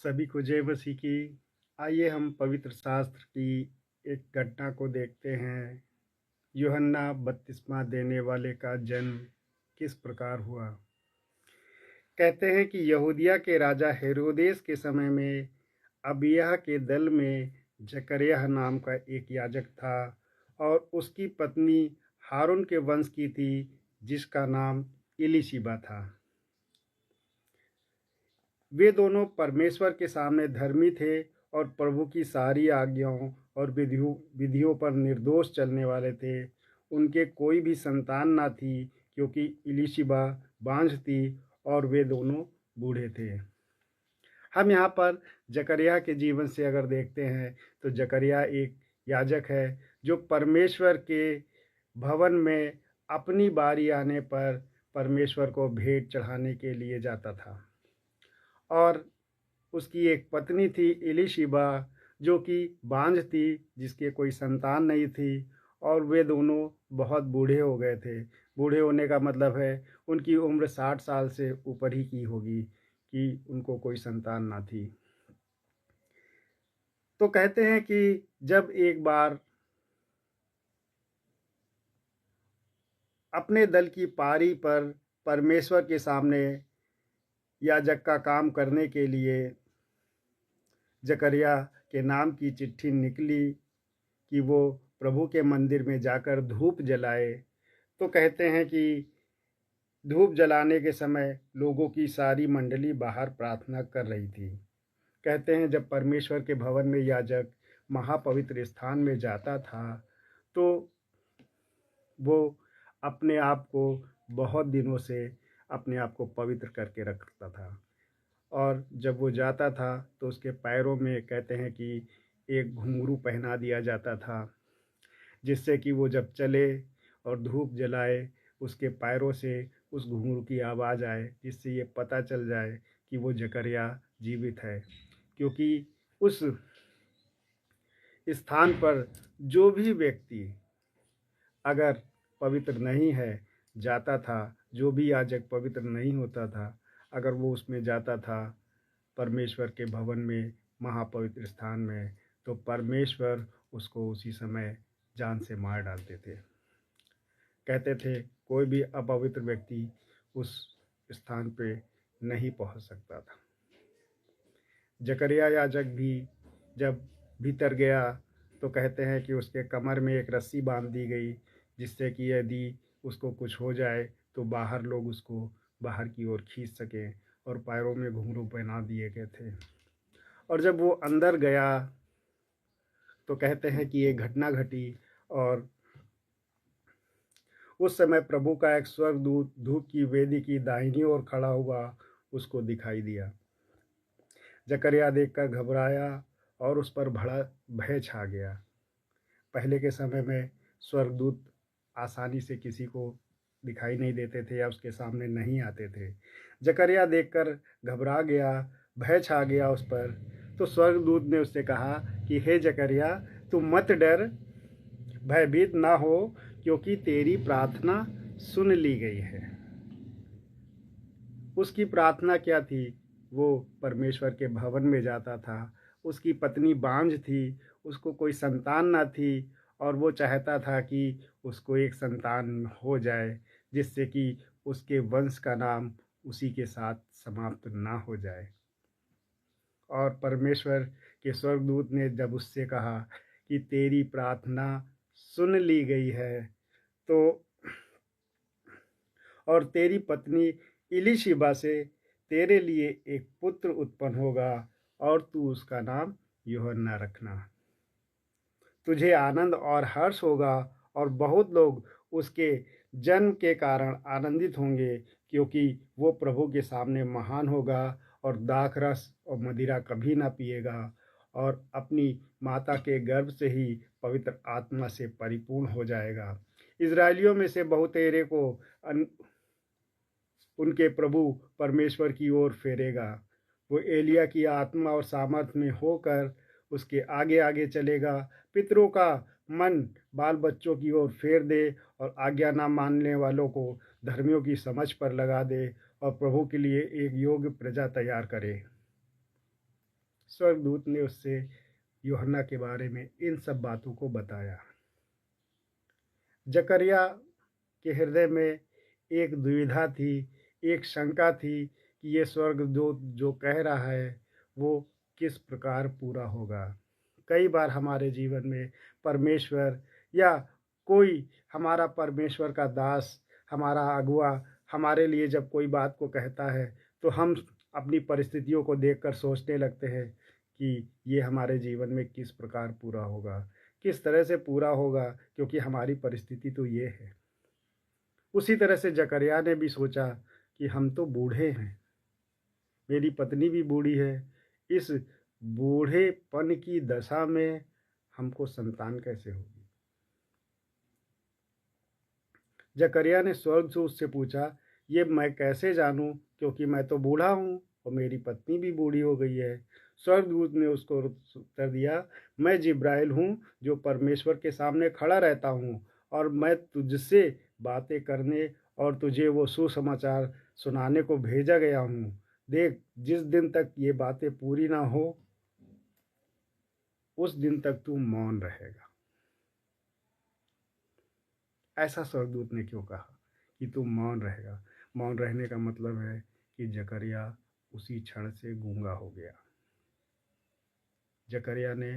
सभी को जय मसीह की। आइए हम पवित्र शास्त्र की एक घटना को देखते हैं। यूहन्ना बपतिस्मा देने वाले का जन्म किस प्रकार हुआ। कहते हैं कि यहूदिया के राजा हेरोदेस के समय में अबिय्याह के दल में जकर्याह नाम का एक याजक था और उसकी पत्नी हारून के वंश की थी, जिसका नाम इलीशिबा था। वे दोनों परमेश्वर के सामने धर्मी थे और प्रभु की सारी आज्ञाओं और विधियों पर निर्दोष चलने वाले थे। उनके कोई भी संतान ना थी, क्योंकि इलीशिबा बांझ थी और वे दोनों बूढ़े थे। हम यहाँ पर जकर्याह के जीवन से अगर देखते हैं तो जकर्याह एक याजक है जो परमेश्वर के भवन में अपनी बारी आने पर परमेश्वर को भेंट चढ़ाने के लिए जाता था। और उसकी एक पत्नी थी इलीशिबा, जो कि बांझ थी, जिसके कोई संतान नहीं थी, और वे दोनों बहुत बूढ़े हो गए थे। बूढ़े होने का मतलब है उनकी उम्र 60 साल से ऊपर ही की होगी कि उनको कोई संतान ना थी। तो कहते हैं कि जब एक बार अपने दल की पारी पर परमेश्वर के सामने याजक का काम करने के लिए जकर्याह के नाम की चिट्ठी निकली कि वो प्रभु के मंदिर में जाकर धूप जलाए, तो कहते हैं कि धूप जलाने के समय लोगों की सारी मंडली बाहर प्रार्थना कर रही थी। कहते हैं जब परमेश्वर के भवन में याजक महापवित्र स्थान में जाता था तो वो अपने आप को बहुत दिनों से अपने आप को पवित्र करके रखता था। और जब वो जाता था तो उसके पैरों में कहते हैं कि एक घुंघरू पहना दिया जाता था, जिससे कि वो जब चले और धूप जलाए उसके पैरों से उस घुंघरू की आवाज़ आए, जिससे ये पता चल जाए कि वो जकर्याह जीवित है। क्योंकि उस स्थान पर जो भी व्यक्ति अगर पवित्र नहीं है जाता था, जो भी याजक पवित्र नहीं होता था, अगर वो उसमें जाता था परमेश्वर के भवन में, महापवित्र स्थान में, तो परमेश्वर उसको उसी समय जान से मार डालते थे। कहते थे कोई भी अपवित्र व्यक्ति उस स्थान पे नहीं पहुंच सकता था। जकर्याह याजक भी जब भीतर गया तो कहते हैं कि उसके कमर में एक रस्सी बांध दी गई, जिससे कि यदि उसको कुछ हो जाए तो बाहर लोग उसको बाहर की ओर खींच सकें, और पैरों में घुंघरू पहना दिए गए थे। और जब वो अंदर गया तो कहते हैं कि एक घटना घटी, और उस समय प्रभु का एक स्वर्गदूत धूप की वेदी की दाहिनी ओर खड़ा हुआ उसको दिखाई दिया। जकर्याह देखकर घबराया और उस पर बड़ा भय छा गया। पहले के समय में स्वर्गदूत आसानी से किसी को दिखाई नहीं देते थे या उसके सामने नहीं आते थे। जकर्याह देखकर घबरा गया, भय छा गया उस पर। तो स्वर्गदूत ने उससे कहा कि हे जकर्याह, तू मत डर, भयभीत ना हो, क्योंकि तेरी प्रार्थना सुन ली गई है। उसकी प्रार्थना क्या थी? वो परमेश्वर के भवन में जाता था। उसकी पत्नी बांझ थी, उसको कोई संतान ना थी, और वो चाहता था कि उसको एक संतान हो जाए, जिससे कि उसके वंश का नाम उसी के साथ समाप्त ना हो जाए। और परमेश्वर के स्वर्गदूत ने जब उससे कहा कि तेरी प्रार्थना सुन ली गई है, तो और तेरी पत्नी इलीशिबा से तेरे लिए एक पुत्र उत्पन्न होगा, और तू उसका नाम यूहन्ना रखना। तुझे आनंद और हर्ष होगा, और बहुत लोग उसके जन्म के कारण आनंदित होंगे, क्योंकि वो प्रभु के सामने महान होगा और दाखरस और मदिरा कभी ना पिएगा, और अपनी माता के गर्भ से ही पवित्र आत्मा से परिपूर्ण हो जाएगा। इजराइलियों में से बहुतेरे को उनके प्रभु परमेश्वर की ओर फेरेगा। वो एलिया की आत्मा और सामर्थ में होकर उसके आगे आगे चलेगा। पितरों का मन बाल बच्चों की ओर फेर दे, और आज्ञा ना मानने वालों को धर्मियों की समझ पर लगा दे, और प्रभु के लिए एक योग्य प्रजा तैयार करे। स्वर्गदूत ने उससे यूहन्ना के बारे में इन सब बातों को बताया। जकरिया के हृदय में एक दुविधा थी, एक शंका थी कि ये स्वर्गदूत जो कह रहा है वो किस प्रकार पूरा होगा। कई बार हमारे जीवन में परमेश्वर या कोई हमारा परमेश्वर का दास, हमारा अगुआ हमारे लिए जब कोई बात को कहता है तो हम अपनी परिस्थितियों को देखकर सोचने लगते हैं कि ये हमारे जीवन में किस प्रकार पूरा होगा, किस तरह से पूरा होगा, क्योंकि हमारी परिस्थिति तो ये है। उसी तरह से जकरिया ने भी सोचा कि हम तो बूढ़े हैं, मेरी पत्नी भी बूढ़ी है, इस बूढ़ेपन की दशा में हमको संतान कैसे होगी। जकरिया ने स्वर्गदूत से पूछा, ये मैं कैसे जानूं, क्योंकि मैं तो बूढ़ा हूँ और मेरी पत्नी भी बूढ़ी हो गई है। स्वर्गदूत ने उसको उत्तर दिया, मैं जिब्राइल हूँ जो परमेश्वर के सामने खड़ा रहता हूँ, और मैं तुझसे बातें करने और तुझे वो सुसमाचार सुनाने को भेजा गया हूँ। देख, जिस दिन तक ये बातें पूरी ना हो उस दिन तक तू मौन रहेगा। ऐसा स्वर्गदूत ने क्यों कहा कि तू मौन रहेगा? मौन रहने का मतलब है कि जकरिया उसी क्षण से गूंगा हो गया। जकरिया ने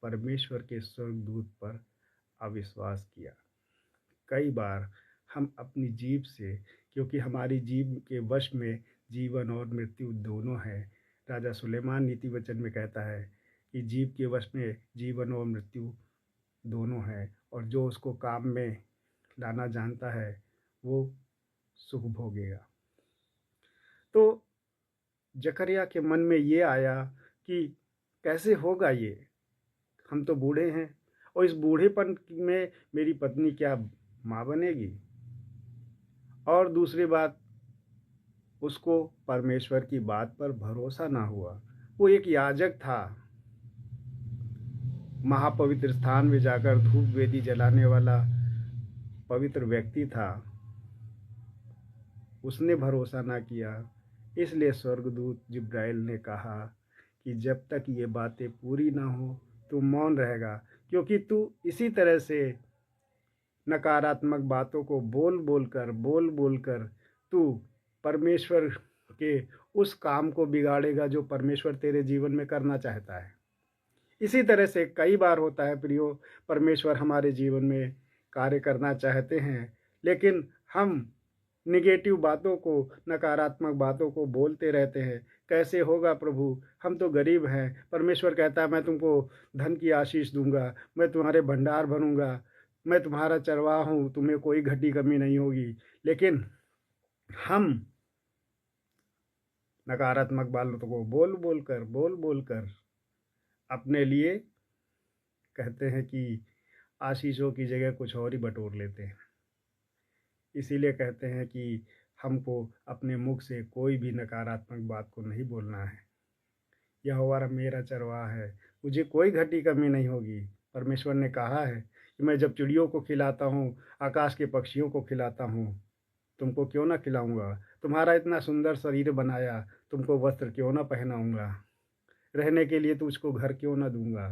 परमेश्वर के स्वर्गदूत पर अविश्वास किया। कई बार हम अपनी जीभ से, क्योंकि हमारी जीभ के वश में जीवन और मृत्यु दोनों है। राजा सुलेमान नीति वचन में कहता है कि जीभ के वश में जीवन और मृत्यु दोनों है, और जो उसको काम में लाना जानता है वो सुख भोगेगा। तो जकरिया के मन में ये आया कि कैसे होगा ये, हम तो बूढ़े हैं और इस बूढ़ेपन में मेरी पत्नी क्या माँ बनेगी। और दूसरी बात, उसको परमेश्वर की बात पर भरोसा ना हुआ। वो एक याजक था, महापवित्र स्थान में जाकर धूप वेदी जलाने वाला पवित्र व्यक्ति था, उसने भरोसा ना किया। इसलिए स्वर्गदूत जिब्राइल ने कहा कि जब तक ये बातें पूरी ना हो तू मौन रहेगा, क्योंकि तू इसी तरह से नकारात्मक बातों को बोल बोल कर तू परमेश्वर के उस काम को बिगाड़ेगा जो परमेश्वर तेरे जीवन में करना चाहता है। इसी तरह से कई बार होता है प्रियो, परमेश्वर हमारे जीवन में कार्य करना चाहते हैं, लेकिन हम निगेटिव बातों को, नकारात्मक बातों को बोलते रहते हैं। कैसे होगा प्रभु, हम तो गरीब हैं। परमेश्वर कहता है मैं तुमको धन की आशीष दूंगा, मैं तुम्हारे भंडार भरूंगा, मैं तुम्हारा चरवाहा हूँ, तुम्हें कोई घटी कमी नहीं होगी। लेकिन हम नकारात्मक बातों को बोल बोल कर अपने लिए कहते हैं कि आशीषों की जगह कुछ और ही बटोर लेते हैं। इसीलिए कहते हैं कि हमको अपने मुख से कोई भी नकारात्मक बात को नहीं बोलना है। यहोवा मेरा चरवाहा है, मुझे कोई घटी कमी नहीं होगी। परमेश्वर ने कहा है कि मैं जब चिड़ियों को खिलाता हूँ, आकाश के पक्षियों को खिलाता हूँ, तुमको क्यों ना खिलाऊंगा। तुम्हारा इतना सुंदर शरीर बनाया, तुमको वस्त्र क्यों ना पहनाऊंगा। रहने के लिए तुझको घर क्यों ना दूंगा,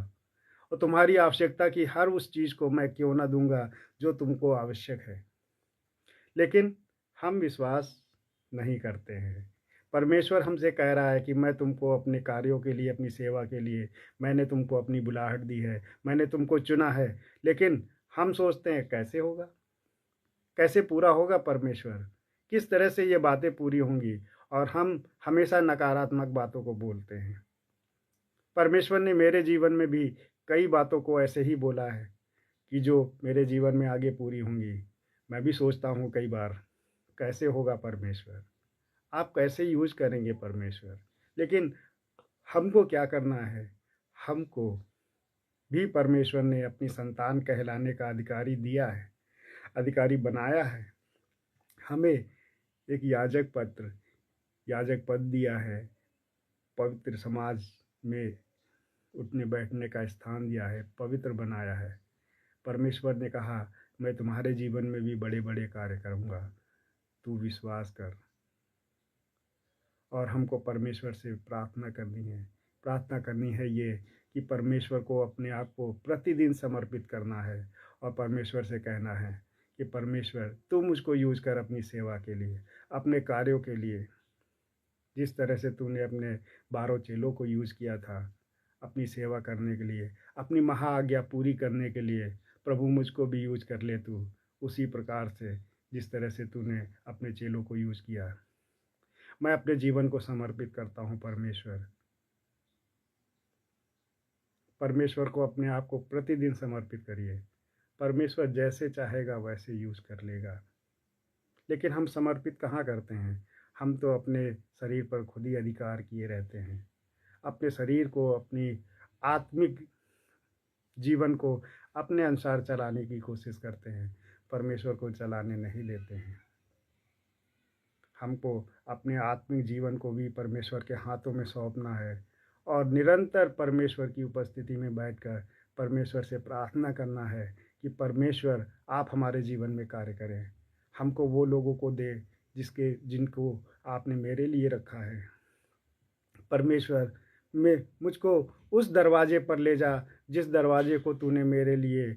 और तुम्हारी आवश्यकता की हर उस चीज़ को मैं क्यों ना दूंगा जो तुमको आवश्यक है। लेकिन हम विश्वास नहीं करते हैं। परमेश्वर हमसे कह रहा है कि मैं तुमको अपने कार्यों के लिए, अपनी सेवा के लिए मैंने तुमको अपनी बुलाहट दी है, मैंने तुमको चुना है। लेकिन हम सोचते हैं कैसे होगा, कैसे पूरा होगा परमेश्वर, किस तरह से ये बातें पूरी होंगी, और हम हमेशा नकारात्मक बातों को बोलते हैं। परमेश्वर ने मेरे जीवन में भी कई बातों को ऐसे ही बोला है कि जो मेरे जीवन में आगे पूरी होंगी। मैं भी सोचता हूँ कई बार कैसे होगा परमेश्वर, आप कैसे यूज करेंगे परमेश्वर। लेकिन हमको क्या करना है, हमको भी परमेश्वर ने अपनी संतान कहलाने का अधिकारी दिया है, अधिकारी बनाया है। हमें एक याजक पद दिया है, पवित्र समाज में उठने बैठने का स्थान दिया है, पवित्र बनाया है। परमेश्वर ने कहा मैं तुम्हारे जीवन में भी बड़े बड़े कार्य करूँगा, तू विश्वास कर। और हमको परमेश्वर से प्रार्थना करनी है, प्रार्थना करनी है ये कि परमेश्वर को अपने आप को प्रतिदिन समर्पित करना है और परमेश्वर से कहना है कि परमेश्वर तू मुझको यूज़ कर अपनी सेवा के लिए, अपने कार्यों के लिए। जिस तरह से तूने अपने 12 चेलों को यूज़ किया था अपनी सेवा करने के लिए, अपनी महाआज्ञा पूरी करने के लिए, प्रभु मुझको भी यूज़ कर ले तू, उसी प्रकार से जिस तरह से तूने अपने चेलों को यूज़ किया। मैं अपने जीवन को समर्पित करता हूँ परमेश्वर। परमेश्वर को अपने आप को प्रतिदिन समर्पित करिए। परमेश्वर जैसे चाहेगा वैसे यूज़ कर लेगा। लेकिन हम समर्पित कहाँ करते हैं? हम तो अपने शरीर पर खुद ही अधिकार किए रहते हैं। अपने शरीर को, अपनी आत्मिक जीवन को अपने अनुसार चलाने की कोशिश करते हैं, परमेश्वर को चलाने नहीं देते हैं। हमको अपने आत्मिक जीवन को भी परमेश्वर के हाथों में सौंपना है और निरंतर परमेश्वर की उपस्थिति में बैठकर परमेश्वर से प्रार्थना करना है कि परमेश्वर आप हमारे जीवन में कार्य करें। हमको वो लोगों को दे जिनको आपने मेरे लिए रखा है। परमेश्वर मुझको उस दरवाजे पर ले जा जिस दरवाजे को तूने मेरे लिए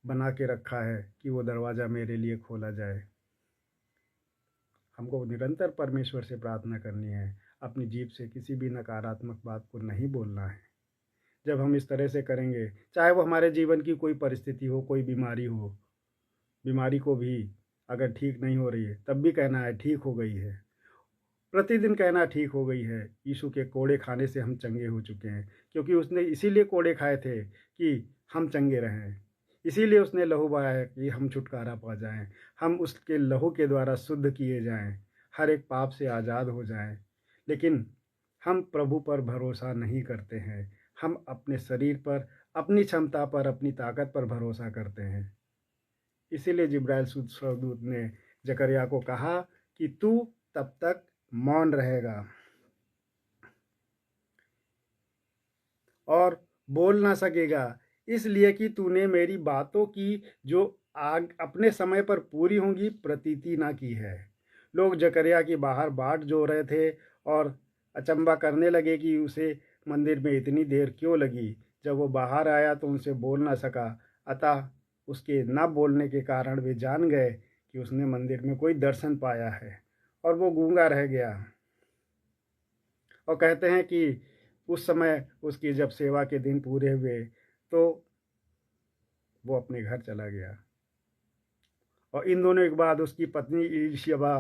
बना के रखा है कि वो दरवाज़ा मेरे लिए खोला जाए। हमको निरंतर परमेश्वर से प्रार्थना करनी है। अपनी जीभ से किसी भी नकारात्मक बात को नहीं बोलना है। जब हम इस तरह से करेंगे, चाहे वो हमारे जीवन की कोई परिस्थिति हो, कोई बीमारी हो, बीमारी को भी अगर ठीक नहीं हो रही है तब भी कहना है ठीक हो गई है। प्रतिदिन कहना ठीक हो गई है। यीशु के कोड़े खाने से हम चंगे हो चुके हैं, क्योंकि उसने इसीलिए कोड़े खाए थे कि हम चंगे रहें। इसीलिए उसने लहू बहाया है कि हम छुटकारा पा जाएं, हम उसके लहू के द्वारा शुद्ध किए जाएं, हर एक पाप से आज़ाद हो जाएं। लेकिन हम प्रभु पर भरोसा नहीं करते हैं। हम अपने शरीर पर, अपनी क्षमता पर, अपनी ताकत पर भरोसा करते हैं। इसीलिए जिब्राइल स्वर्गदूत ने जकरिया को कहा कि तू तब तक मौन रहेगा और बोल ना सकेगा, इसलिए कि तूने मेरी बातों की जो आग अपने समय पर पूरी होंगी प्रतीति ना की है। लोग जकरिया की बाहर बाट जो रहे थे और अचंबा करने लगे कि उसे मंदिर में इतनी देर क्यों लगी। जब वो बाहर आया तो उनसे बोल ना सका, अतः उसके न बोलने के कारण वे जान गए कि उसने मंदिर में कोई दर्शन पाया है और वो गूंगा रह गया। और कहते हैं कि उस समय उसकी जब सेवा के दिन पूरे हुए तो वो अपने घर चला गया। और इन दोनों के बाद उसकी पत्नी एलीशबा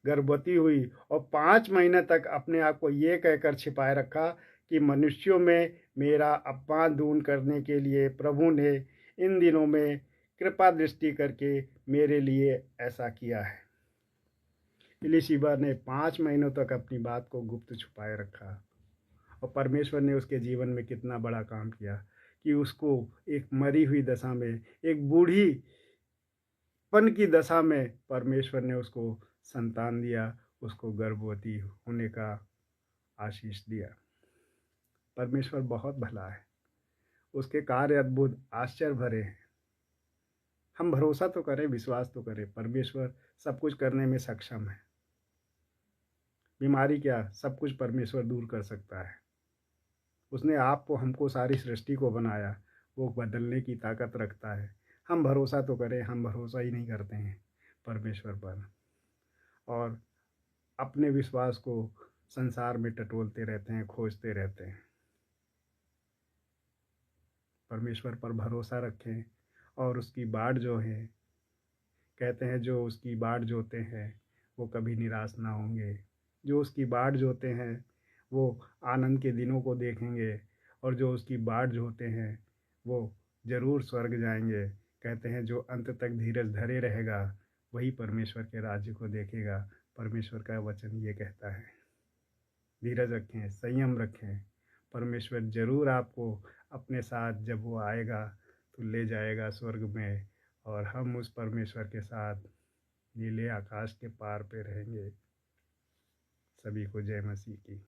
गर्भवती हुई और 5 महीने तक अपने आप को ये कहकर छिपाए रखा कि मनुष्यों में मेरा अपमान दूर करने के लिए प्रभु ने इन दिनों में कृपा दृष्टि करके मेरे लिए ऐसा किया है। एलीशबा ने 5 महीनों तक अपनी बात को गुप्त छुपाए रखा और परमेश्वर ने उसके जीवन में कितना बड़ा काम किया कि उसको एक मरी हुई दशा में, एक बूढ़ी पन की दशा में परमेश्वर ने उसको संतान दिया, उसको गर्भवती होने का आशीष दिया। परमेश्वर बहुत भला है, उसके कार्य अद्भुत आश्चर्य भरे हैं। हम भरोसा तो करें, विश्वास तो करें, परमेश्वर सब कुछ करने में सक्षम है। बीमारी क्या, सब कुछ परमेश्वर दूर कर सकता है। उसने आपको, हमको, सारी सृष्टि को बनाया, वो बदलने की ताकत रखता है। हम भरोसा तो करें, हम भरोसा ही नहीं करते हैं परमेश्वर पर और अपने विश्वास को संसार में टटोलते रहते हैं, खोजते रहते हैं। परमेश्वर पर भरोसा रखें और उसकी बाट जो है, कहते हैं जो उसकी बाट जोते हैं वो कभी निराश ना होंगे। जो उसकी बाट जोते हैं वो आनंद के दिनों को देखेंगे और जो उसकी बाट जोते हैं वो ज़रूर स्वर्ग जाएंगे। कहते हैं जो अंत तक धीरज धरे रहेगा वही परमेश्वर के राज्य को देखेगा। परमेश्वर का वचन ये कहता है। धीरज रखें, संयम रखें, परमेश्वर ज़रूर आपको अपने साथ जब वो आएगा तो ले जाएगा स्वर्ग में और हम उस परमेश्वर के साथ नीले आकाश के पार पे रहेंगे। सभी को जय मसीह की।